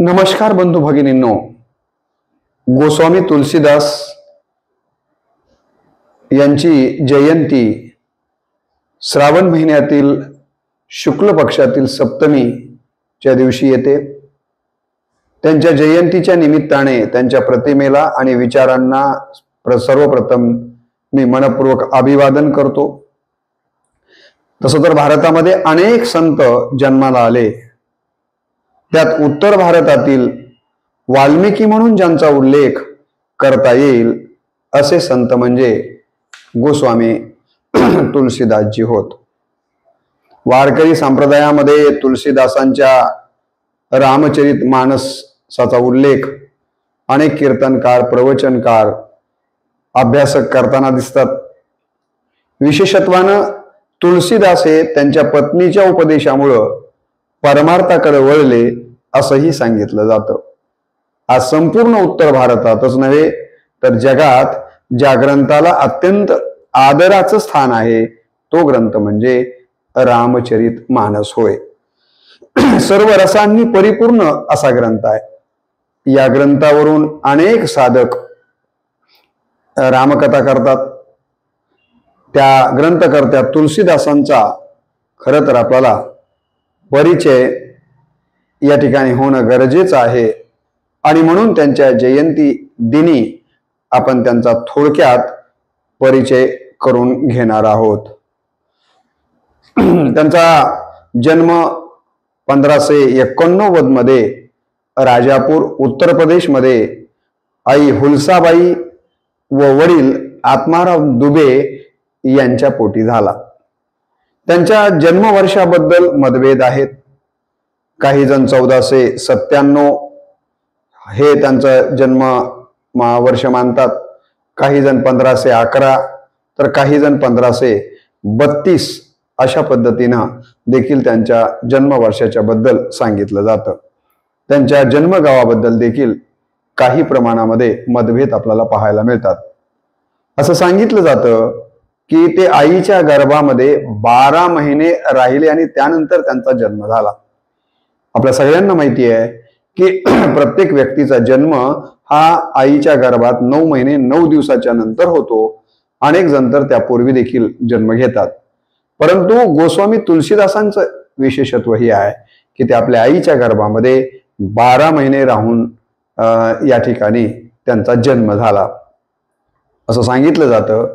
नमस्कार बंधू भगिनींनो, गोस्वामी तुलसीदास यांची जयंती श्रावण महिन्यातील शुक्ल पक्षातील सप्तमीच्या दिवशी येते। त्यांच्या जयंतीच्या निमित्ताने त्यांच्या प्रतिमेला आणि विचारांना सर्वप्रथम मी मनपूर्वक अभिवादन करतो। तसं तर भारतामध्ये अनेक संत जन्माला आले, त्यात उत्तर भारतातील वाल्मिकी म्हणून ज्यांचा उल्लेख करता येईल असे संत म्हणजे गोस्वामी तुलसीदासजी होत। वारकरी संप्रदायामध्ये तुलसीदासांच्या रामचरित मानसाचा उल्लेख अनेक कीर्तनकार, प्रवचनकार, अभ्यासक करताना दिसतात। विशेषत्वानं तुलसीदास हे त्यांच्या पत्नीच्या उपदेशामुळं परमार्थाकडे वळले असंही सांगितलं जातं। आज संपूर्ण उत्तर भारतातच नव्हे तर जगात ज्या ग्रंथाला अत्यंत आदराचं स्थान आहे तो ग्रंथ म्हणजे रामचरित मानस होय। सर्व रसांनी परिपूर्ण असा ग्रंथ आहे। या ग्रंथावरून अनेक साधक रामकथा करतात। त्या ग्रंथकर्त्या तुलसीदासांचा खरं तर आपल्याला परिचय या ठिकाणी होणं गरजेचं आहे आणि म्हणून त्यांच्या जयंती दिनी आपण त्यांचा थोडक्यात परिचय करून घेणार आहोत। त्यांचा जन्म 1589 मध्ये राजापूर उत्तर प्रदेश मध्ये आई हुलसाबाई व वडील आत्माराम दुबे यांच्या पोटी झाला। त्यांच्या जन्मवर्षाबद्दल मतभेद आहेत। काही जण 1497 हे त्यांचा जन्म वर्ष मानतात, काही जण 1511 तर काही जण 1532 अशा पद्धतीनं देखील त्यांच्या जन्मवर्षाच्या बद्दल सांगितलं जातं। त्यांच्या जन्मगावाबद्दल देखील काही प्रमाणामध्ये मतभेद आपल्याला पाहायला मिळतात। असं सांगितलं जातं की ते आईच्या गर्भामध्ये 12 महिने राहिले आणि त्यानंतर त्यांचा जन्म झाला। आपल्या सगळ्यांना माहिती आहे की प्रत्येक व्यक्तीचा जन्म हा आईच्या गर्भात 9 महिने 9 दिवसाच्या नंतर होतो। अनेक जण तर त्यापूर्वी देखील जन्म घेतात, परंतु गोस्वामी तुलसीदासांचं विशेषत्व हे आहे की ते आपल्या आईच्या गर्भामध्ये 12 महिने राहून या ठिकाणी त्यांचा जन्म झाला। असं सांगितलं जातं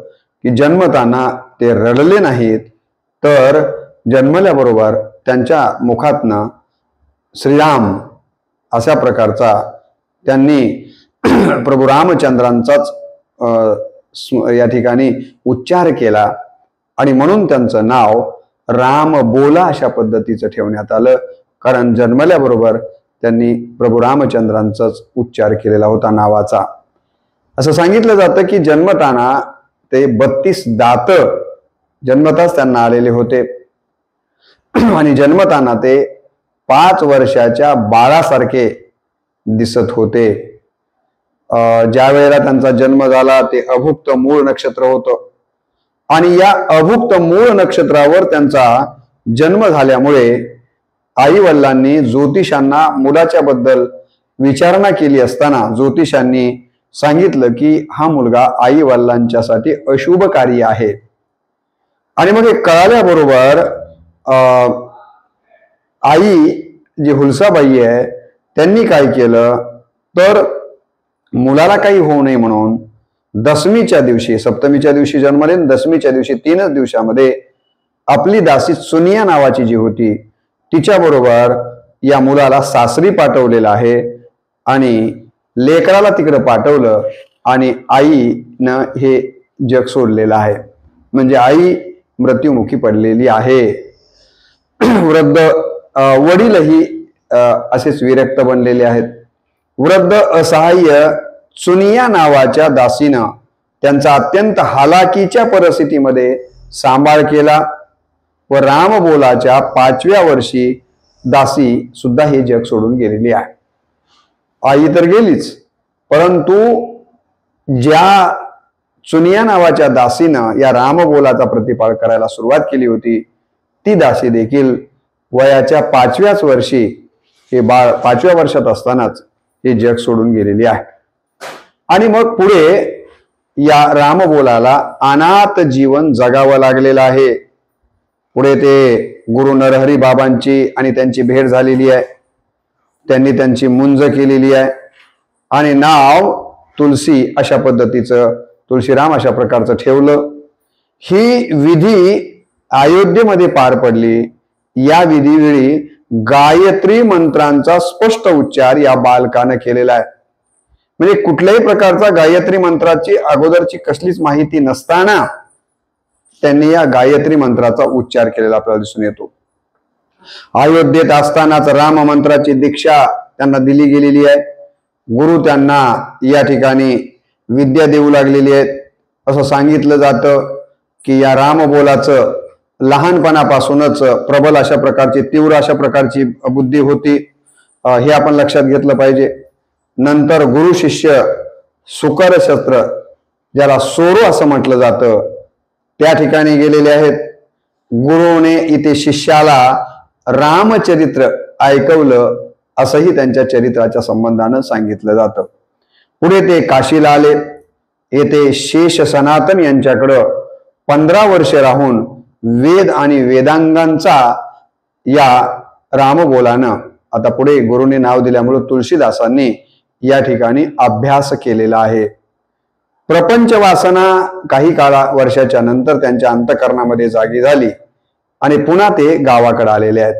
की जन्मताना ते रडले नाहीत, तर जन्मल्याबरोबर त्यांच्या मुखातनं श्रीराम अशा प्रकारचा त्यांनी प्रभू रामचंद्रांचाच या ठिकाणी उच्चार केला आणि म्हणून त्यांचं नाव राम बोला अशा पद्धतीचं ठेवण्यात आलं, कारण जन्मल्याबरोबर त्यांनी प्रभू रामचंद्रांचाच उच्चार केलेला होता नावाचा। असं सांगितलं जातं की जन्मताना ते 32 दात जन्मताच त्यांना आलेले होते आणि जन्मताना ते 5 वर्षाच्या बाळासारखे दिसत होते। ज्या वेळेला त्यांचा जन्म झाला ते अभुक्त मूळ नक्षत्र होतं आणि या अभुक्त मूळ नक्षत्रावर त्यांचा जन्म झाल्यामुळे आई वडिलांनी ज्योतिषांना मुलाच्या बद्दल विचारणा केली असताना ज्योतिषांनी सांगितलं की हा मुलगा आई वडिलांच्यासाठी अशुभकारी आहे। आणि मग हे कळाल्याबरोबर आई जी हुलसाबाई आहे त्यांनी काय केलं तर मुलाला काही होऊ नये म्हणून दशमीच्या दिवशी, सप्तमीच्या दिवशी जन्मले, दशमीच्या दिवशी 3च दिवसामध्ये आपली दासी सुनिया नावाची जी होती तिच्याबरोबर या मुलाला सासरी पाठवलेलं आहे आणि लेकराला तिकडे पाठवलं आणि आईनं हे जग सोडलेलं आहे, म्हणजे आई मृत्युमुखी पडलेली आहे। वृद्ध वडीलही असेच विरक्त बनलेले आहेत। वृद्ध असहाय्य सुनिया नावाच्या दासीनं त्यांचा अत्यंत हालाकीच्या परिस्थितीमध्ये सांभाळ केला व रामबोलाच्या 5व्या वर्षी दासी सुद्धा हे जग सोडून गेलेली आहे। आई तर गेलीच, परंतु ज्या सुनिया नावाच्या दासीनं या रामबोलाचा प्रतिपाळ करायला सुरुवात केली होती ती दासी देखील वयाच्या 5व्याच वर्षी हे बाळ 5व्या वर्षात असतानाच हे जग सोडून गेलेली आहे. आणि मग पुढे या रामबोलाला अनाथ जीवन जगावं लागलेलं आहे. पुढे ते गुरु नरहरी बाबांची आणि त्यांची भेट झालेली आहे. त्यांनी त्यांची मुंज केलेली आहे आणि नाव तुलसी अशा पद्धतीचं, तुळशीराम अशा प्रकारचं ठेवलं. ही विधी अयोध्येमध्ये पार पडली. या विधीवेळी गायत्री मंत्रांचा स्पष्ट उच्चार या बालकानं केलेला आहे. म्हणजे कुठल्याही प्रकारचा गायत्री मंत्राची अगोदरची कसलीच माहिती नसताना त्यांनी या गायत्री मंत्राचा उच्चार केलेला आपल्याला दिसून येतो. अयोध्येत असतानाच राम मंत्राची दीक्षा त्यांना दिली गेलेली आहे. गुरु त्यांना या ठिकाणी विद्या देऊ लागलेली आहेत. असं सांगितलं जातं की या रामबोलाचं लहानपणापासूनच प्रबल अशा प्रकारची, तीव्र अशा प्रकारची बुद्धी होती. हे आपण लक्षात घेतलं पाहिजे. नंतर गुरु शिष्य सुकर शस्त्र, ज्याला सोरो असं म्हटलं जातं, त्या ठिकाणी गेलेले आहेत. गुरुने इथे शिष्याला रामचरित्र ऐकवलं असंही त्यांच्या चरित्राच्या संबंधानं सांगितलं जातं. पुढे ते काशीला आले. येथे शेष सनातन यांच्याकडं 15 वर्ष राहून वेद आणि वेदांगांचा या रामबोलानं, आता पुढे गुरुने नाव दिल्यामुळे तुलसीदासांनी या ठिकाणी अभ्यास केलेला आहे. प्रपंच वासना काही वर्षाच्या नंतर त्यांच्या अंतःकरणामध्ये जागी झाली आणि पुन्हा ते गावाकडे आलेले आहेत.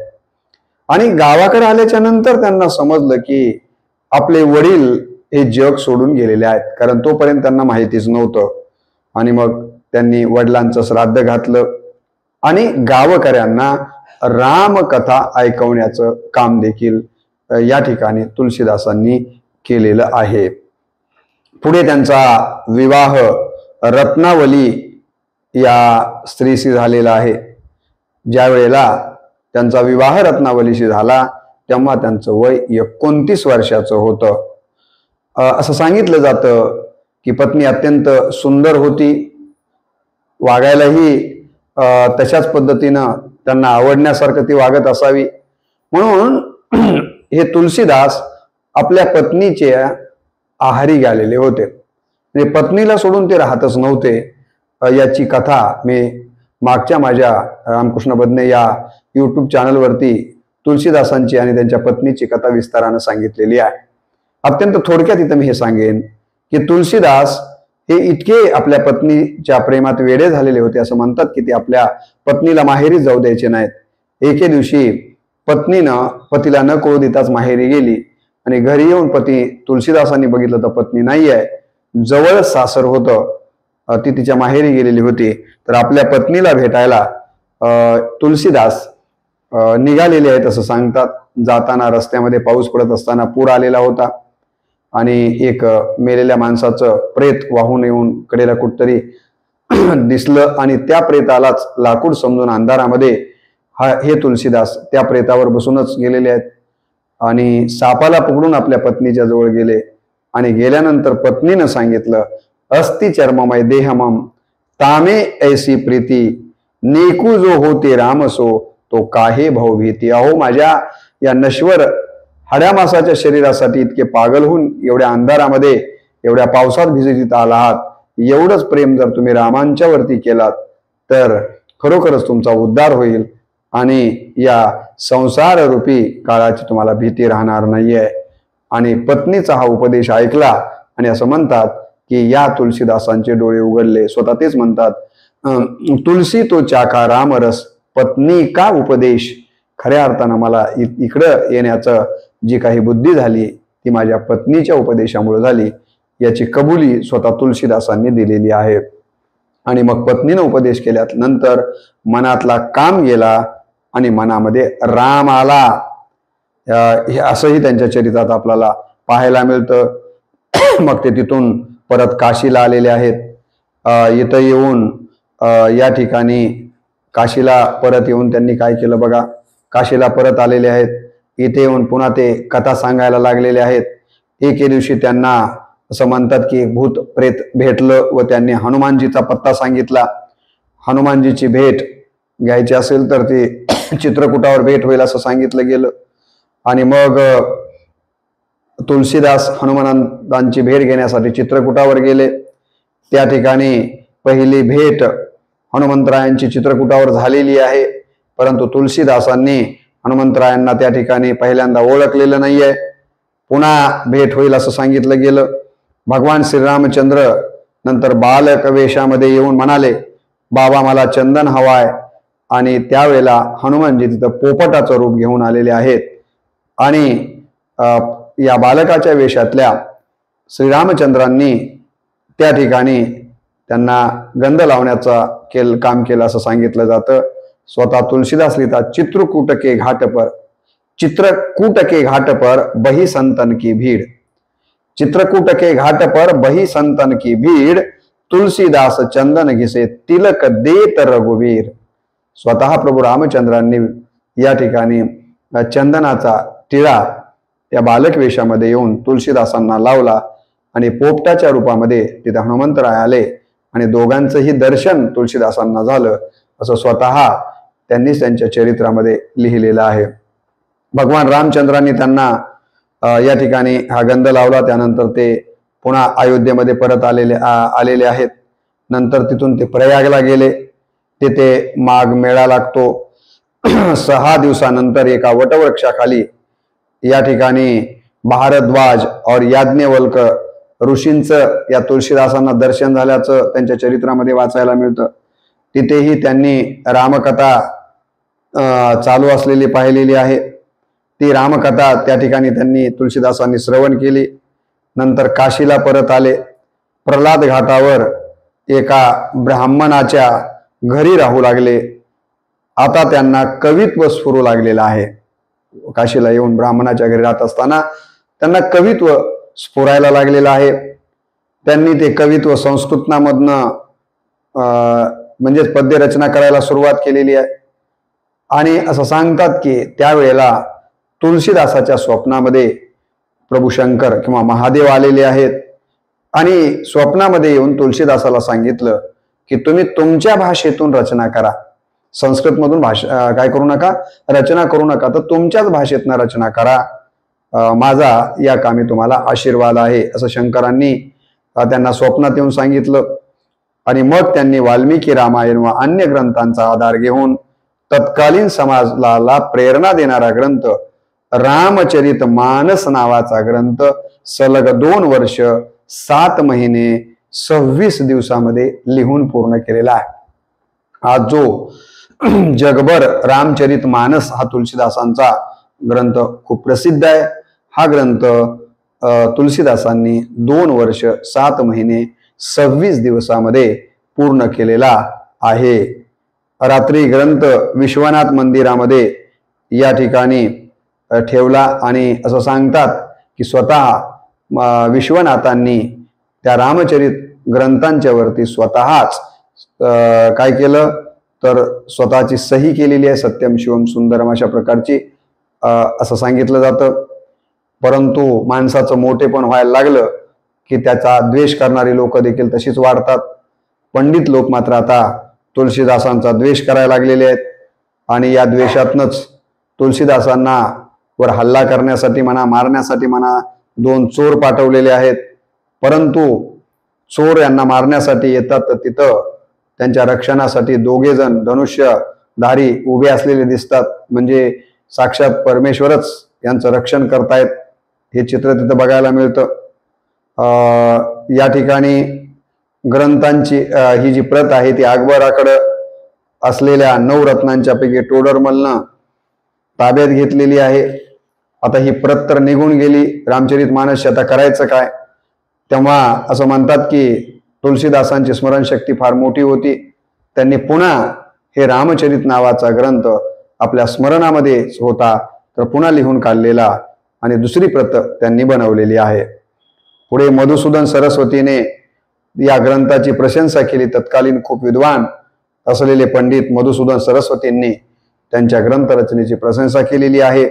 आणि गावाकडे आल्याच्या नंतर त्यांना समजलं की आपले वडील हे जग सोडून गेलेले आहेत, कारण तोपर्यंत त्यांना माहितीच नव्हतं. आणि मग त्यांनी वडिलांचं श्राद्ध घातलं आणि गावकऱ्यांना रामकथा ऐकवण्याचं काम देखील या ठिकाणी तुलसीदासांनी केलेलं आहे. पुढे त्यांचा विवाह रत्नावली या स्त्रीशी झालेला आहे. ज्या वेळेला त्यांचा विवाह रत्नावलीशी झाला तेव्हा त्यांचं वय 29 वर्षाचं होतं. असं सांगितलं जातं की पत्नी अत्यंत सुंदर होती, वागायलाही तशाच पद्धतीनं त्यांना आवडण्यासारखं ती वागत असावी. म्हणून हे तुलसीदास आपल्या पत्नीच्या आहारी गेलेले होते. म्हणजे पत्नीला सोडून ते राहतच नव्हते. याची कथा मी मागच्या माझ्या रामकृष्ण बदने या यूट्यूब चॅनलवरती तुलसीदासांची आणि त्यांच्या पत्नीची कथा विस्तारानं सांगितलेली आहे. अत्यंत थोडक्यात इथं मी हे सांगेन की तुलसीदास हे इतके आपल्या पत्नीच्या प्रेमात वेडे झालेले होते. असं म्हणतात की ते आपल्या पत्नीला माहेरी जाऊ द्यायचे नाहीत. एके दिवशी पत्नीनं पतीला न कळू देताच माहेरी गेली आणि घरी येऊन पती तुलसीदासांनी बघितलं तर पत्नी नाही आहे, जवळ सासर होतं, ती तिच्या माहेरी गेलेली होती. तर आपल्या पत्नीला भेटायला तुलसीदास निघालेले आहेत असं सांगतात. जाताना रस्त्यामध्ये पाऊस पडत असताना पूर आलेला होता आणि एक मेलेल्या माणसाचं प्रेत वाहून येऊन कडेला कुठतरी दिसलं आणि त्या प्रेतालाच लाकूड समजून अंधारामध्ये हे तुलसीदास त्या प्रेतावर बसूनच गेलेले आहेत. आणि सापाला पकडून आपल्या पत्नीच्या जवळ गेले आणि गेल्यानंतर पत्नीनं सांगितलं, अस्ति चर्ममय देहमम तामे ऐसी प्रीती नेकू जो होते रामसो तो काहे भाऊ भीती. अहो माझ्या या नश्वर हाड्यामासाच्या शरीरासाठी इतके पागल होऊन एवढ्या अंधारामध्ये एवढ्या पावसात भिजत आला आहात, एवढंच प्रेम जर तुम्ही रामांच्या वरती केलात तर खरोखरच तुमचा उद्धार होईल आणि या संसार रूपी काळाची तुम्हाला भीती राहणार नाहीये. आणि पत्नीचा हा उपदेश ऐकला आणि असं म्हणतात की या तुलसीदासांचे डोळे उघडले. स्वतः तेच म्हणतात, तुलसी तो चाका रामरस पत्नी का उपदेश. खऱ्या अर्थानं मला इकडं येण्याचं जी काही बुद्धी झाली ती माझ्या पत्नीच्या उपदेशामुळे झाली, याची कबुली स्वतः तुलसीदासांनी दिलेली आहे. आणि मग पत्नीनं उपदेश केल्यानंतर मनातला काम गेला आणि मनामध्ये राम आला. असंही त्यांच्या चरित्रात आपल्याला पाहायला मिळतं. मग ते तिथून परत काशीला आलेले आहेत. इथं येऊन या ठिकाणी काशीला परत येऊन त्यांनी काय केलं बघा, काशीला परत आलेले आहेत. इथे येऊन पुन्हा ते कथा सांगायला लागलेले आहेत. एके दिवशी त्यांना असं म्हणतात की भूत प्रेत भेटलं व त्यांनी हनुमानजीचा पत्ता सांगितला. हनुमानजीची भेट घ्यायची असेल तर ती चित्रकूटावर भेट होईल असं सांगितलं गेलं. आणि मग तुलसीदास हनुमंतांची भेट घेण्यासाठी चित्रकूटावर गेले. त्या ठिकाणी पहिली भेट हनुमंतरायांची चित्रकूटावर झालेली आहे, परंतु तुलसीदासांनी हनुमंतरायांना त्या ठिकाणी पहिल्यांदा ओळखलेलं नाहीये. पुन्हा भेट होईल असं सांगितलं गेलं. भगवान श्रीरामचंद्र नंतर बालक वेशामध्ये येऊन म्हणाले, बाबा मला चंदन हवाय. आणि त्यावेळेला हनुमानजी तिथं पोपटाचं रूप घेऊन आलेले आहेत आणि या बालकाच्या वेशातल्या श्रीरामचंद्रांनी त्या ठिकाणी त्यांना गंध लावण्याचा काम केलं असं सांगितलं जातं. स्वतः तुलसीदास लिहितात, चित्रकूट के घाट पर बही संतन की भीड़, चित्रकूट के घाट पर बही संतन की भीड़, तुलसीदास चंदन घिसे तिलक देत रघुवीर. स्वतः प्रभू रामचंद्रांनी या ठिकाणी चंदनाचा टिळा त्या बालक वेशामध्ये येऊन तुलसीदासांना लावला आणि पोपटाच्या रूपामध्ये तिथे हनुमंतराय आले आणि दोघांचंही दर्शन तुलसीदासांना झालं असं स्वतः त्यांनीच त्यांच्या चरित्रामध्ये लिहिलेलं आहे. भगवान रामचंद्रांनी त्यांना या ठिकाणी हा गंध लावला. त्यानंतर ते पुन्हा अयोध्येमध्ये परत आलेले आहेत. नंतर तिथून ते प्रयागला गेले. तिथे माघ मेळा लागतो. 6 दिवसानंतर एका वटवृक्षाखाली या ठिकाणी भारद्वाज और याज्ञवल्क ऋषींचं या तुलसीदासांना दर्शन झाल्याचं त्यांच्या चरित्रामध्ये वाचायला मिळतं. तिथेही त्यांनी रामकथा चालू असलेली पाहिलेली आहे. ती रामकथा त्या ठिकाणी त्यांनी तुलसीदासांनी श्रवण केली. नंतर काशीला परत आले. प्रल्हाद घाटावर एका ब्राह्मणाच्या घरी राहू लागले. आता त्यांना कवित्व स्फुरू लागलेलं आहे. काशीला येऊन ब्राह्मणाच्या घरी राहत असताना त्यांना कवित्व स्फुरायला लागलेलं आहे. त्यांनी ते कवित्व संस्कृतमधनं म्हणजेच पद्य रचना करायला सुरुवात केलेली आहे. आणि असं सांगतात की त्यावेळेला तुलसीदासाच्या स्वप्नामध्ये प्रभू शंकर किंवा महादेव आलेले आहेत आणि स्वप्नामध्ये येऊन तुलसीदासाला सांगितलं की तुम्ही तुमच्या भाषेतून रचना करा, संस्कृतमधून काय करू नका, रचना करू नका, तर तुमच्याच भाषेतनं रचना करा, माझा या कामी तुम्हाला आशीर्वाद आहे असं शंकरांनी त्यांना स्वप्नात येऊन सांगितलं. आणि मग त्यांनी वाल्मिकी रामायण व अन्य ग्रंथांचा आधार घेऊन तत्कालीन समाजाला प्रेरणा देणारा ग्रंथ रामचरित मानस नावाचा ग्रंथ सलग 2 वर्ष 7 महिने 26 दिवसामध्ये लिहून पूर्ण केलेला आहे. आज जो जगभर रामचरित मानस हा तुलसीदासांचा ग्रंथ खूप प्रसिद्ध आहे. हा ग्रंथ तुलसीदासांनी 2 वर्ष 7 महिने 26 दिवसामध्ये पूर्ण केलेला आहे. रात्री ग्रंथ विश्वनाथ मंदिरामध्ये या ठिकाणी ठेवला आणि असं सांगतात की स्वतः विश्वनाथांनी त्या रामचरित ग्रंथांच्या वरती स्वतःच काय केलं तर स्वतःची सही केलेली आहे, सत्यम शिवम सुंदरम अशा प्रकारची असं सांगितलं जातं. परंतु माणसाचं मोठेपण व्हायला लागलं की त्याचा द्वेष करणारी लोक देखील तशीच वाढतात. पंडित लोक मात्र आता तुलसीदासांचा द्वेष करायला लागलेले आहेत आणि या द्वेषातनच तुलसीदासांना वर हल्ला करण्यासाठी म्हणा, मारण्यासाठी म्हणा 2 चोर पाठवलेले आहेत. परंतु चोर यांना मारण्यासाठी येतात तर तिथं त्यांच्या रक्षणासाठी 2 जण धनुष्यधारी उभे असलेले दिसतात. म्हणजे साक्षात परमेश्वरच यांचं रक्षण करतायत हे चित्र तिथं बघायला मिळतं. या ठिकाणी ग्रंथांची ही जी प्रत आहे ती अकबराकडे असलेल्या 9 रत्नांच्या पैकी टोडरमलनं ताब्यात घेतलेली आहे. आता ही प्रत तर निघून गेली, रामचरित मानस आता करायचं काय. तेव्हा असं म्हणतात की तुलसीदासांची स्मरणशक्ती फार मोठी होती. त्यांनी पुन्हा हे रामचरित नावाचा ग्रंथ आपल्या स्मरणामध्ये होता तर पुन्हा लिहून काढलेला आणि दुसरी प्रत त्यांनी बनवलेली आहे. पुढे मधुसूदन सरस्वतीने या ग्रंथाची प्रशंसा केली. तत्कालीन खूप विद्वान असलेले पंडित मधुसूदन सरस्वतींनी त्यांच्या ग्रंथ रचनेची प्रशंसा केलेली आहे.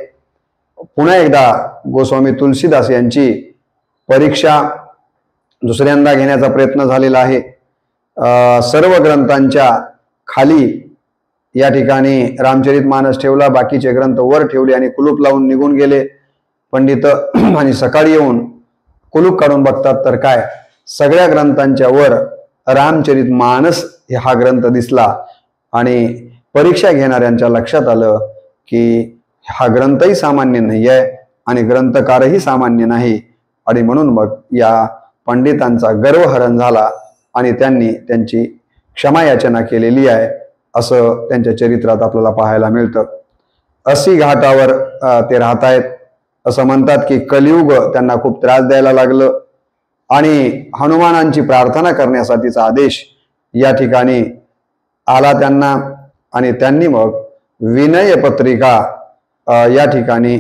पुन्हा एकदा गोस्वामी तुलसीदास यांची परीक्षा दुसऱ्यांदा घेण्याचा प्रयत्न झालेला आहे. सर्व ग्रंथांच्या खाली या ठिकाणी रामचरितमानस ठेवला, बाकीचे ग्रंथ वर ठेवले आणि कुलूप लावून निघून गेले. पंडित आणि सकाळी येऊन कुलूप काढून बघतात तर काय, सगळ्या ग्रंथांच्या वर रामचरितमानस हा ग्रंथ दिसला. आणि परीक्षा घेणाऱ्यांच्या लक्षात आलं की हा ग्रंथही सामान्य नाही आहे आणि ग्रंथकारही सामान्य नाही. आणि म्हणून मग या पंडितांचा गर्वहरण झाला आणि त्यांनी त्यांची क्षमा याचना केलेली आहे, असं त्यांच्या चरित्रात आपल्याला पाहायला मिळतं. 80 घाटावर ते राहत आहेत. असं म्हणतात की कलियुग त्यांना खूप त्रास द्यायला लागलं आणि हनुमानांची प्रार्थना करण्यासाठीचा आदेश या ठिकाणी आला त्यांना. आणि त्यांनी मग विनय पत्रिका या ठिकाणी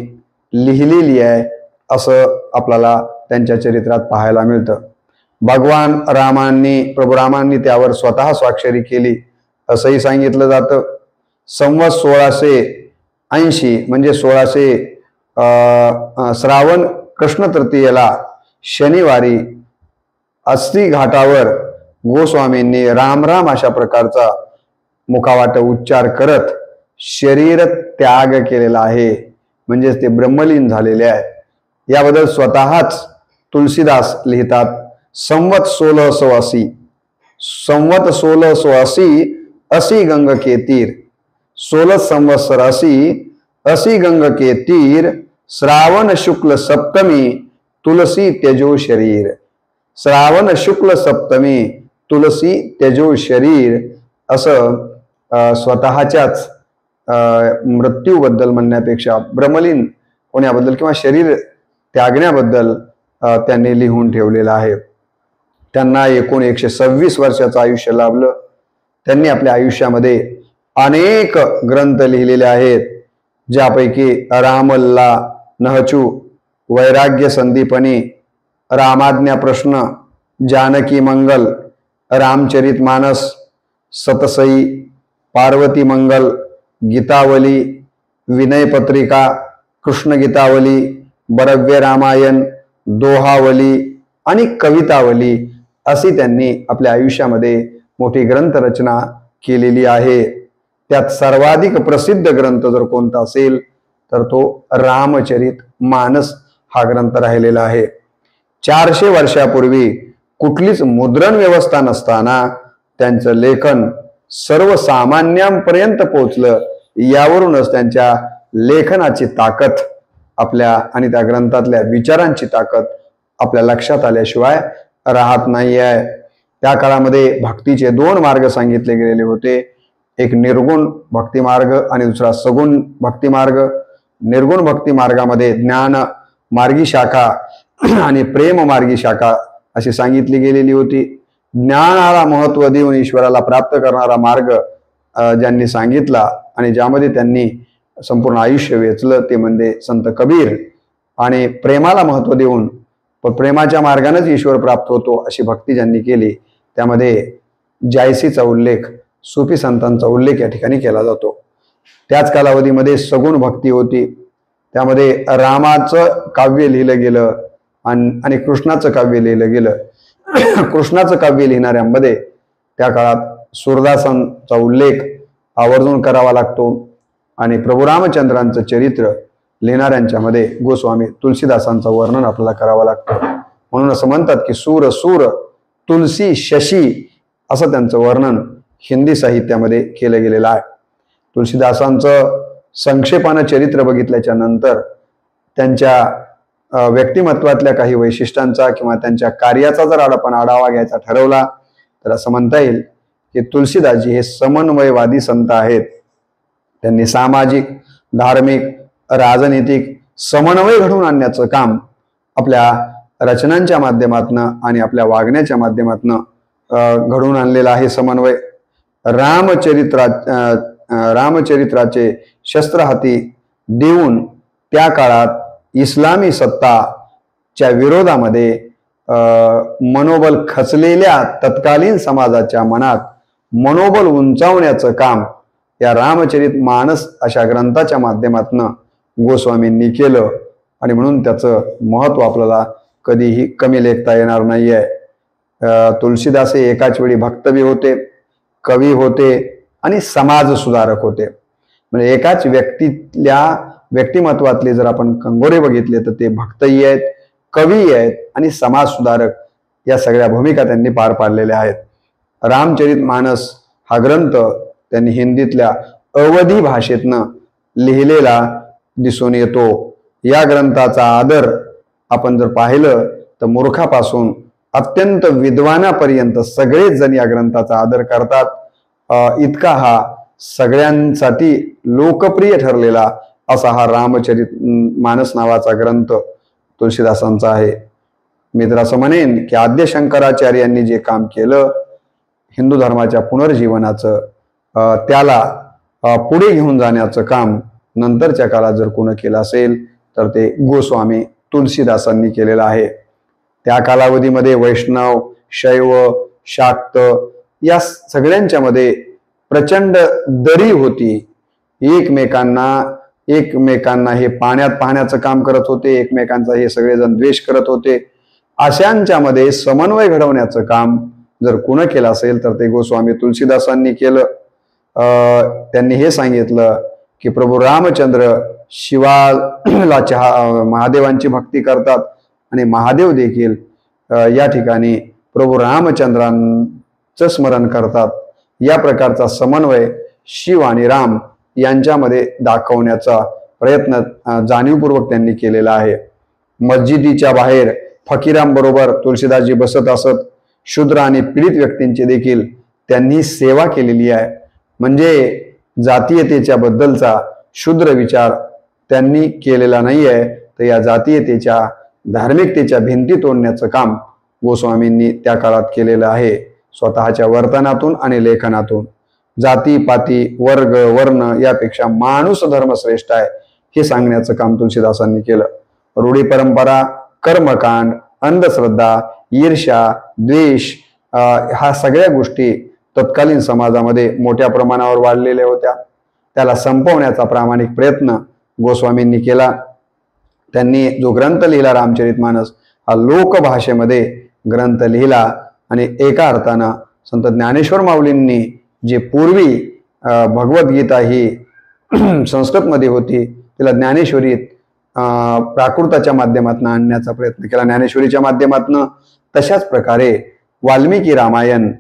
लिहिलेली आहे, असं आपल्याला त्यांच्या चरित्रात पाहायला मिळतं. भगवान रामांनी, प्रभू रामांनी त्यावर स्वतः स्वाक्षरी केली असंही सांगितलं जातं. संवत 1680 म्हणजे 1600 श्रावण कृष्ण तृतीयेला शनिवारी 80 घाटावर गोस्वामींनी राम राम अशा प्रकारचा मुखावाट उच्चार करत शरीर त्याग केलेला आहे, म्हणजेच ते ब्रह्मलीन झालेले आहे. याबद्दल स्वतःच तुलसीदास लिहितात, संवत 1680 संवत 1680 80 गंग के तीर, 16 संवत्सर 80 गंग के तीर, श्रावण शुक्ल सप्तमी तुलसी त्यजो शरीर. श्रावण शुक्ल सप्तमी तुलसी त्यजो शरीर, असं स्वतःच्याच मृत्यूबद्दल म्हणण्यापेक्षा ब्रह्मलीन होण्याबद्दल किंवा शरीर त्यागण्याबद्दल त्यांनी लिहून ठेवलेलं आहे. त्यांना एकूण 126 वर्षाचं आयुष्य लाभलं. त्यांनी आपल्या आयुष्यामध्ये अनेक ग्रंथ लिहिलेले आहेत, ज्यापैकी रामल्ला नहचू, वैराग्य संदीपनी, रामाज्ञा प्रश्न, जानकी मंगल, रामचरितमानस, सतसई, पार्वती मंगल, गीतावली, विनय पत्रिका, कृष्ण गीतावली, बरव्य रामायण, दोहावली आणि कवितावली अशी त्यांनी आपल्या आयुष्यामध्ये मोठी ग्रंथरचना केलेली आहे. त्यात सर्वाधिक प्रसिद्ध ग्रंथ जर कोणता असेल तर तो रामचरित मानस हा ग्रंथ राहिलेला आहे. 400 वर्षापूर्वी कुठलीच मुद्रण व्यवस्था नसताना त्यांचं लेखन सर्वसामान्यांपर्यंत पोहोचलं. यावरूनच त्यांच्या लेखनाची ताकद आपल्या आणि त्या ग्रंथातल्या विचारांची ताकद आपल्या लक्षात आल्याशिवाय राहत नाही आहे. त्या काळामध्ये भक्तीचे 2 मार्ग सांगितले गेलेले होते, एक निर्गुण भक्ती मार्ग आणि दुसरा सगुण भक्ती मार्ग. निर्गुण भक्ती मार्गामध्ये ज्ञान मार्गी शाखा आणि प्रेम मार्गी शाखा अशी सांगितली गेलेली होती. ज्ञानाला महत्व देऊन ईश्वराला प्राप्त करणारा मार्ग ज्यांनी सांगितला आणि ज्यामध्ये त्यांनी संपूर्ण आयुष्य वेचलं ते म्हणजे संत कबीर. आणि प्रेमाला महत्व देऊन प्रेमाच्या मार्गानेच ईश्वर प्राप्त होतो अशी भक्ती ज्यांनी केली, त्यामध्ये जायसीचा उल्लेख, सुफी संतांचा उल्लेख या ठिकाणी केला जातो. त्याच कालावधीमध्ये सगुण भक्ती होती, त्यामध्ये रामाचं काव्य लिहिलं गेलं आणि कृष्णाचं काव्य लिहिलं गेलं. कृष्णाचं काव्य लिहिणाऱ्यांमध्ये त्या काळात सूरदासांचा उल्लेख आवर्जून करावा लागतो आणि प्रभू रामचंद्रांचं चरित्र लिहिणाऱ्यांच्या मध्ये गोस्वामी तुलसीदासांचं वर्णन आपल्याला करावं लागतं. म्हणून असं म्हणतात की सूर सूर तुलसी शशी असं त्यांचं वर्णन हिंदी साहित्यामध्ये केलं गेलेलं आहे. तुलसीदासांचं संक्षेपानं चरित्र बघितल्याच्या नंतर त्यांच्या व्यक्तिमत्वातल्या काही वैशिष्ट्यांचा किंवा त्यांच्या कार्याचा जर आपण आढावा घ्यायचा ठरवला तर असं म्हणता येईल की तुलसीदासजी हे समन्वयवादी संत आहेत. त्यांनी सामाजिक, धार्मिक, राजनीतिक समन्वय घडवून आणण्याचं काम आपल्या रचनांच्या माध्यमातून आणि आपल्या वागण्याच्या माध्यमातून घडवून आणलेला आहे. समन्वय रामचरित्राचे शस्त्र हाती देऊन त्या काळात इस्लामी सत्ताच्या विरोधामध्ये मनोबल खचलेल्या तत्कालीन समाजाच्या मनात मनोबल उंचावण्याचं काम या रामचरित मानस अशा ग्रंथाच्या माध्यमातून गोस्वामींनी केलं आणि म्हणून त्याचं महत्व आपल्याला कधीही कमी लेखता येणार नाहीये. तुलसीदास हे एकाच वेळी भक्तबी होते, कवी होते आणि समाज सुधारक होते. म्हणजे एकाच व्यक्तिमत्वातले जर आपण कंगोरे बघितले तर ते भक्तही आहेत, कवी आहेत आणि समाज सुधारक या सगळ्या भूमिका त्यांनी पार पाडलेल्या आहेत. रामचरितमानस हा ग्रंथ त्यांनी हिंदीतल्या अवधी भाषेतनं लिहिलेला दिसून येतो. या ग्रंथाचा आदर आपण जर पाहिलं तर मूर्खापासून अत्यंत विद्वानापर्यंत सगळेच जण या ग्रंथाचा आदर करतात. इतका हा सगळ्यांसाठी लोकप्रिय ठरलेला असा हा रामचरितमानस नावाचा ग्रंथ तुलसीदासांचा आहे. मी तर असं म्हणेन की आद्य शंकराचार्यांनी जे काम केलं हिंदू धर्माच्या पुनर्जीवनाचं, त्याला पुढे घेऊन जाण्याचं काम नंतरच्या काळात जर कोण केलं असेल तर ते गोस्वामी तुलसीदासांनी केलेलं आहे. त्या कालावधीमध्ये वैष्णव, शैव, शाक्त या सगळ्यांच्या मध्ये प्रचंड दरी होती. एकमेकांना हे पाण्यात पाहण्याचं काम करत होते, एकमेकांचा हे सगळेजण द्वेष करत होते. अशांच्या मध्ये समन्वय घडवण्याचं काम जर कोण केलं असेल तर ते गोस्वामी तुलसीदासांनी केलं. त्यांनी हे सांगितलं की प्रभू रामचंद्र शिवाला महादेवांची भक्ती करतात आणि महादेव देखील या ठिकाणी प्रभू रामचंद्रांचं स्मरण करतात. या प्रकारचा समन्वय शिव आणि राम यांच्यामध्ये दाखवण्याचा प्रयत्न जाणीवपूर्वक त्यांनी केलेला आहे. मस्जिदीच्या बाहेर फकीरांबरोबर तुलसीदासजी बसत असत. शूद्र आणि पीडित व्यक्तींची देखील त्यांनी सेवा केलेली आहे. म्हणजे जातीयतेच्या बद्दलचा शूद्र विचार त्यांनी केलेला नाही आहे, तर या जातीयतेच्या धार्मिकतेच्या भिंती तोडण्याचं काम गोस्वामींनी त्या काळात केलेलं आहे. स्वतःच्या वर्तनातून आणि लेखनातून जाती पाती वर्ग वर्ण यापेक्षा माणूस धर्म श्रेष्ठ आहे हे सांगण्याचं काम तुलसीदासांनी केलं. रूढी परंपरा, कर्मकांड, अंधश्रद्धा, ईर्ष्या, द्वेष ह्या सगळ्या गोष्टी तत्कालीन समाजामध्ये मोठ्या प्रमाणावर वाढलेल्या होत्या. त्याला संपवण्याचा प्रामाणिक प्रयत्न गोस्वामींनी केला. त्यांनी जो ग्रंथ लिहिला रामचरितमानस हा लोकभाषेमध्ये ग्रंथ लिहिला आणि एका अर्थानं संत ज्ञानेश्वर माऊलींनी जे पूर्वी भगवद्गीता ही संस्कृतमध्ये होती तिला ज्ञानेश्वरीत प्राकृताच्या माध्यमातून आणण्याचा प्रयत्न केला, ज्ञानेश्वरीच्या माध्यमातून. तशाच प्रकारे वाल्मिकी रामायण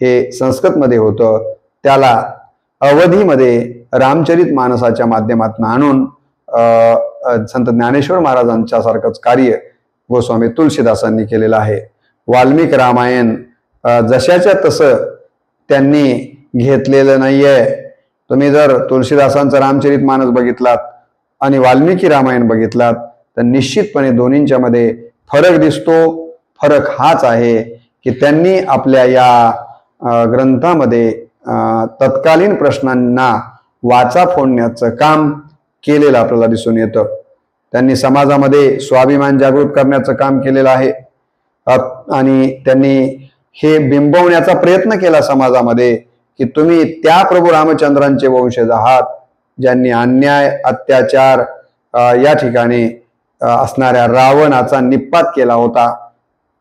हे संस्कृतमध्ये होतं, त्याला अवधीमध्ये रामचरितमानसाच्या माध्यमातून आणून संत ज्ञानेश्वर महाराजांच्या सारखंच कार्य गोस्वामी तुलसीदासांनी केलेलं आहे. वाल्मिक रामायण जशाच्या तसं त्यांनी घेतलेलं नाहीये. तुम्ही जर तुलसीदासांचं रामचरितमानस बघितलात आणि वाल्मिकी रामायण बघितलात तर निश्चितपणे दोन्हींच्या मध्ये फरक दिसतो. फरक हाच आहे की त्यांनी आपल्या या ग्रंथामध्ये तत्कालीन प्रश्नांना वाचा फोडण्याचं काम केलेलं आपल्याला दिसून येतं. त्यांनी समाजामध्ये स्वाभिमान जागृत करण्याचं काम केलेलं आहे आणि त्यांनी हे बिंबवण्याचा प्रयत्न केला समाजामध्ये की तुम्ही त्या प्रभू रामचंद्रांचे वंशज आहात ज्यांनी अन्याय, अत्याचार या ठिकाणी असणाऱ्या रावणाचा निप्पात केला होता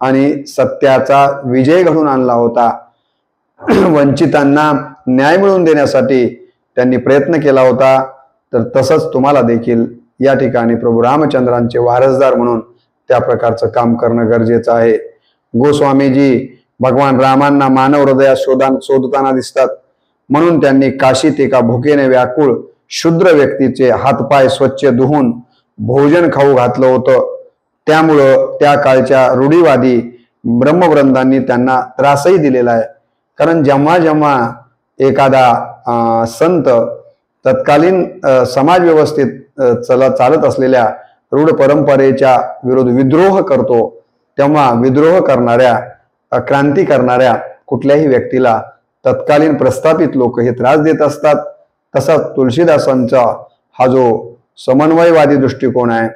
आणि सत्याचा विजय घडून आणला होता. वंचितांना न्याय मिळवून देण्यासाठी त्यांनी प्रयत्न केला होता. तर तसंच तुम्हाला देखील या ठिकाणी प्रभू रामचंद्रांचे वारसदार म्हणून त्या प्रकारचं काम करणं गरजेचं आहे. गोस्वामीजी भगवान रामांना मानव हृदयात शोधताना दिसतात. म्हणून त्यांनी काशीत एका भुकेने व्याकुळ शूद्र व्यक्तीचे हातपाय स्वच्छ धुवून भोजन खाऊ घातलं होतं. त्यामुळं त्या काळच्या रूढीवादी ब्रह्मवृंदांनी त्यांना त्रासही दिलेला आहे. कारण जेव्हा जेव्हा एखादा संत तत्कालीन समाज व्यवस्थेत चालत असलेल्या रूढ परंपरेच्या विरोध विद्रोह करतो तेव्हा विद्रोह करणाऱ्या, क्रांती करणाऱ्या कुठल्याही व्यक्तीला तत्कालीन प्रस्थापित लोक हे त्रास देत असतात. तसाच तुलसीदासांचा हा जो समन्वयवादी दृष्टिकोन आहे,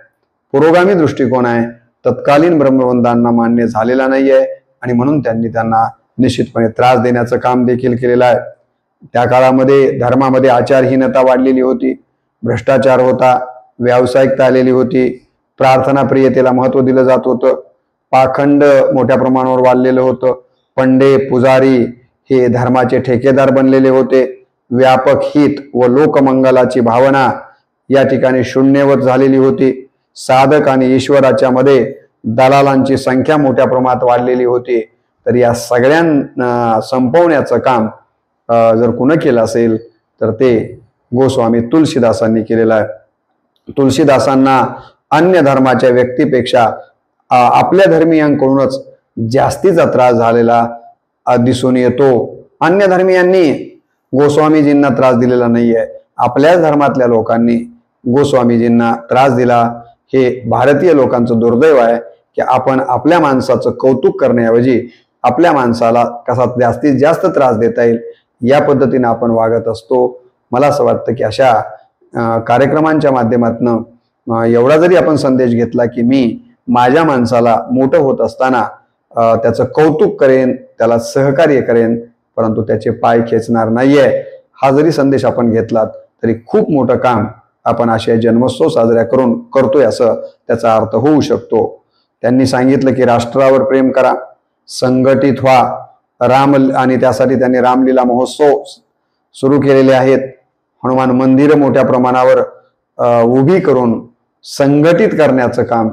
पुरोगामी दृष्टिकोन आहे, तत्कालीन ब्रह्मवंतांना मान्य झालेला नाही आहे आणि म्हणून त्यांनी त्यांना निश्चितपणे त्रास देण्याचं काम देखील केलेलं आहे. त्या काळामध्ये धर्मामध्ये आचारहीनता वाढलेली होती, भ्रष्टाचार होता, व्यावसायिकता आलेली होती, प्रार्थना प्रियतेला महत्त्व दिलं जात होतं, पाखंड मोठ्या प्रमाणावर वाढलेलं होतं, पंडे पुजारी हे धर्माचे ठेकेदार बनलेले होते व्यापक हित व लोकमंगलाची भावना या ठिकाणी शून्यवत झालेली होती. साधक आणि ईश्वराच्या मध्ये दलालांची संख्या मोठ्या प्रमाणात वाढलेली होती. तर या सगळ्यांना संपवण्याचं काम जर कुणी केलं असेल तर ते गोस्वामी तुलसीदासांनी केलेलं आहे. तुलसीदासांना अन्य धर्माच्या व्यक्तीपेक्षा आपल्या धर्मीयांकडूनच जास्तीचा त्रास झालेला दिसून येतो. अन्य धर्मीयांनी गोस्वामीजींना त्रास दिलेला नाहीये, आपल्याच धर्मातल्या लोकांनी गोस्वामीजींना त्रास दिला. हे भारतीय लोकांचं दुर्दैव आहे की आपण आपल्या माणसाचं कौतुक करण्याऐवजी आपल्या माणसाला कसा जास्तीत जास्त त्रास देता येईल या पद्धतीने आपण वागत असतो. मला असं वाटतं की अशा कार्यक्रमांच्या माध्यमातून एवढा जरी आपण संदेश घेतला की मी माझ्या माणसाला मोठं होत असताना त्याचं कौतुक करेन, त्याला सहकार्य करेन, परंतु त्याचे पाय खेचणार नाहीये, हा जरी संदेश आपण घेतलात तरी खूप मोठं काम आपण अशा जन्मोत्सव साजऱ्या करून करतोय असं त्याचा अर्थ होऊ शकतो. त्यांनी सांगितलं की राष्ट्रावर प्रेम करा, संघटित व्हा, आणि त्यासाठी त्यांनी रामलीला महोत्सव सुरू केलेले आहेत. हनुमान मंदिर मोठ्या प्रमाणावर उभी करून संघटित करण्याचं काम,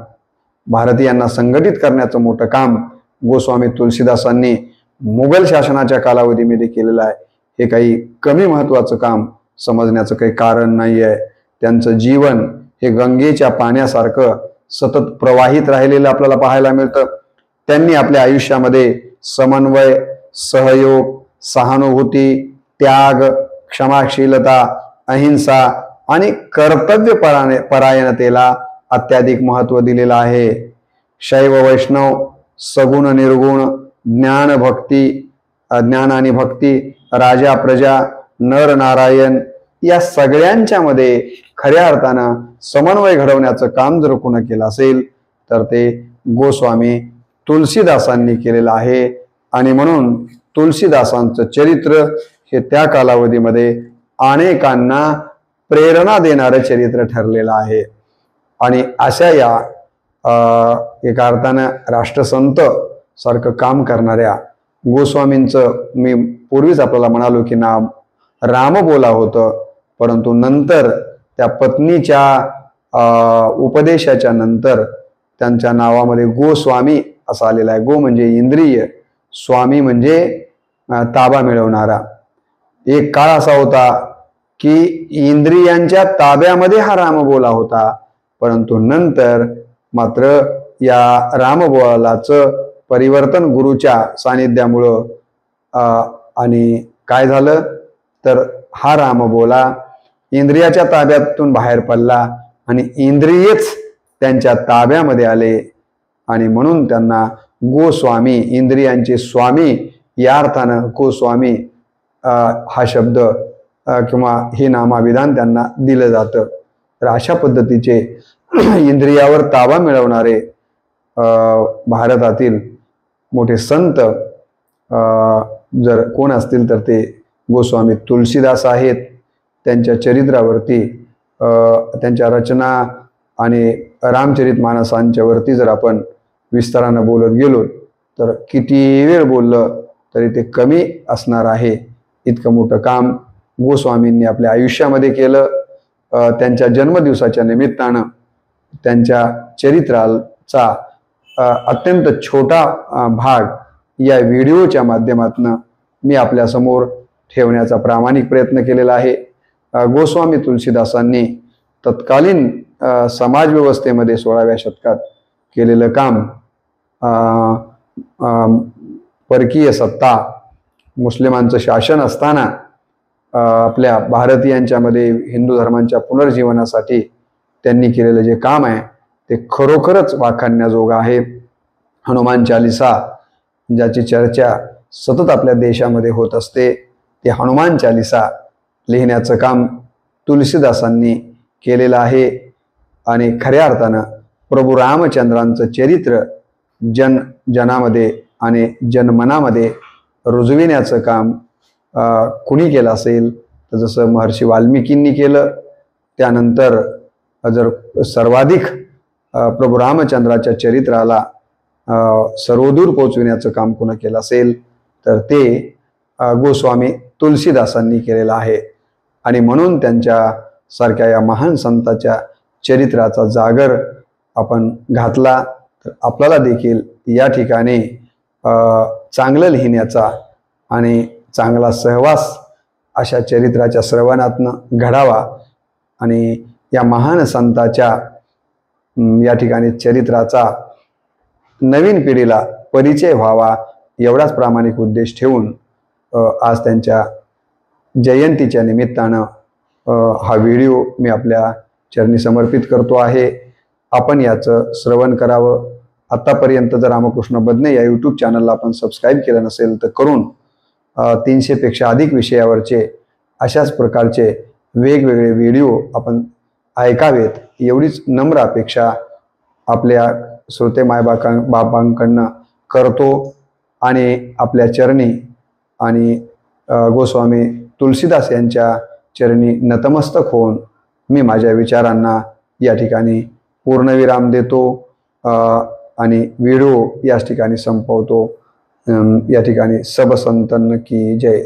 भारतीयांना संघटित करण्याचं मोठं काम गोस्वामी तुलसीदासांनी मुघल शासनाच्या कालावधीमध्ये केलेलं आहे. हे काही कमी महत्वाचं काम समजण्याचं काही कारण नाही आहे. त्यांचं जीवन हे गंगेच्या पाण्यासारखं सतत प्रवाहित राहिलेलं आपल्याला पाहायला मिळतं. त्यांनी आपल्या आयुष्यामध्ये समन्वय, सहयोग, सहानुभूती, त्याग, क्षमाशीलता, अहिंसा आणि कर्तव्य परायणतेला अत्याधिक महत्व दिलेलं आहे. शैव वैष्णव, सगुण निर्गुण, ज्ञान आणि भक्ती, राजा प्रजा, नर नारायण या सगळ्यांच्या मध्ये खऱ्या अर्थानं समन्वय घडवण्याचं काम जर कोणी केलं असेल तर ते गोस्वामी तुलसीदासांनी केलेलं आहे. आणि म्हणून तुलसीदासांचं चरित्र हे त्या कालावधीमध्ये अनेकांना प्रेरणा देणारं चरित्र ठरलेलं आहे. आणि अशा या एका अर्थानं राष्ट्रसंत सारखं काम करणाऱ्या गोस्वामींचं मी पूर्वीच आपल्याला म्हणालो की नाम रामबोला होतं, परंतु नंतर त्या पत्नीच्या उपदेशाच्या नंतर त्यांच्या नावामध्ये गोस्वामी असं आलेलं आहे. गो म्हणजे इंद्रिय, स्वामी म्हणजे ताबा मिळवणारा. एक काळ असा होता की इंद्रियांच्या ताब्यामध्ये हा रामबोला होता, परंतु नंतर मात्र या रामबोलाचं परिवर्तन गुरुच्या सानिध्यामुळं आणि काय झालं तर हा रामबोला इंद्रियाच्या ताब्यातून बाहेर पडला आणि इंद्रियच त्यांच्या ताब्यामध्ये आले. आणि म्हणून त्यांना गोस्वामी, इंद्रियांचे स्वामी या अर्थानं गोस्वामी हा शब्द किंवा हे नामाविधान त्यांना दिलं जातं. तर अशा पद्धतीचे इंद्रियावर ताबा मिळवणारे भारतातील मोठे संत जर कोण असतील तर ते गोस्वामी तुलसीदास आहेत. त्यांच्या चरित्रावरती, त्यांच्या रचना आणि रामचरितमानसांच्या वरती जर आपण विस्तारानं बोलत गेलो तर किती वेळ बोललं तरी ते कमी असणार आहे. इतकं मोठं काम गोस्वामींनी आपल्या आयुष्यामध्ये केलं. त्यांच्या जन्मदिवसाच्या निमित्तानं त्यांच्या चरित्राचा अत्यंत छोटा भाग या व्हिडिओच्या माध्यमातून मी आपल्यासमोर ठेवण्याचा प्रामाणिक प्रयत्न केलेला आहे. गोस्वामी तुलसीदासांनी तत्कालीन समाजव्यवस्थेमध्ये 16व्या शतकात केलेलं काम, परकीय सत्ता, मुस्लिमांचं शासन असताना आपल्या भारतीयांच्या मध्ये हिंदू धर्मांच्या पुनर्जीवनासाठी त्यांनी केलेलं जे काम आहे ते खरोखरच वाखाणण्याजोगं आहे. हनुमान चालिसा ज्याची चर्चा सतत आपल्या देशामध्ये होत असते, ते हनुमान चालिसा लिहिण्याचं काम तुलसीदासांनी केलेलं आहे. आणि खऱ्या अर्थानं प्रभू रामचंद्रांचं चरित्र जनामध्ये आणि जनमनामध्ये रुजविण्याचं काम कुणी केलं असेल तर जसं महर्षी वाल्मिकींनी केलं, त्यानंतर जर सर्वाधिक प्रभू रामचंद्राच्या चरित्राला सर्वदूर पोचविण्याचं काम कुणी केलं असेल तर ते गोस्वामी तुलसीदासांनी केलेला आहे। आणि म्हणून त्यांच्या सारख्या या महान संताच्या चरित्राचा जागर आपण घातला तर आपल्याला देखील या ठिकाणी चांगलं लिहिण्याचा आणि चांगला सहवास अशा चरित्राच्या श्रवणातनं घडावा आणि या महान संताच्या या ठिकाणी चरित्राचा नवीन पिढीला परिचय व्हावा एवढाच प्रामाणिक उद्देश ठेवून आज त्यांच्या जयंतीच्या निमित्तानं हा व्हिडिओ मी आपल्या चरणी समर्पित करतो आहे। आपण याचं श्रवण करावं। आतापर्यंत जर रामकृष्ण बदने या यूट्यूब चॅनलला आपण सबस्क्राईब केलं नसेल तर करून 300 पेक्षा अधिक विषयावरचे अशाच प्रकारचे वेगवेगळे व्हिडिओ आपण ऐकावेत एवढीच नम्र अपेक्षा आपल्या श्रोते बाबांकडनं करतो आणि आपल्या चरणी आणि गोस्वामी तुलसीदास यांच्या चरणी नतमस्तक होऊन मी माझ्या विचारांना या ठिकाणी पूर्णविराम देतो आणि व्हिडिओ याच ठिकाणी संपवतो। या ठिकाणी सब संतन की जय।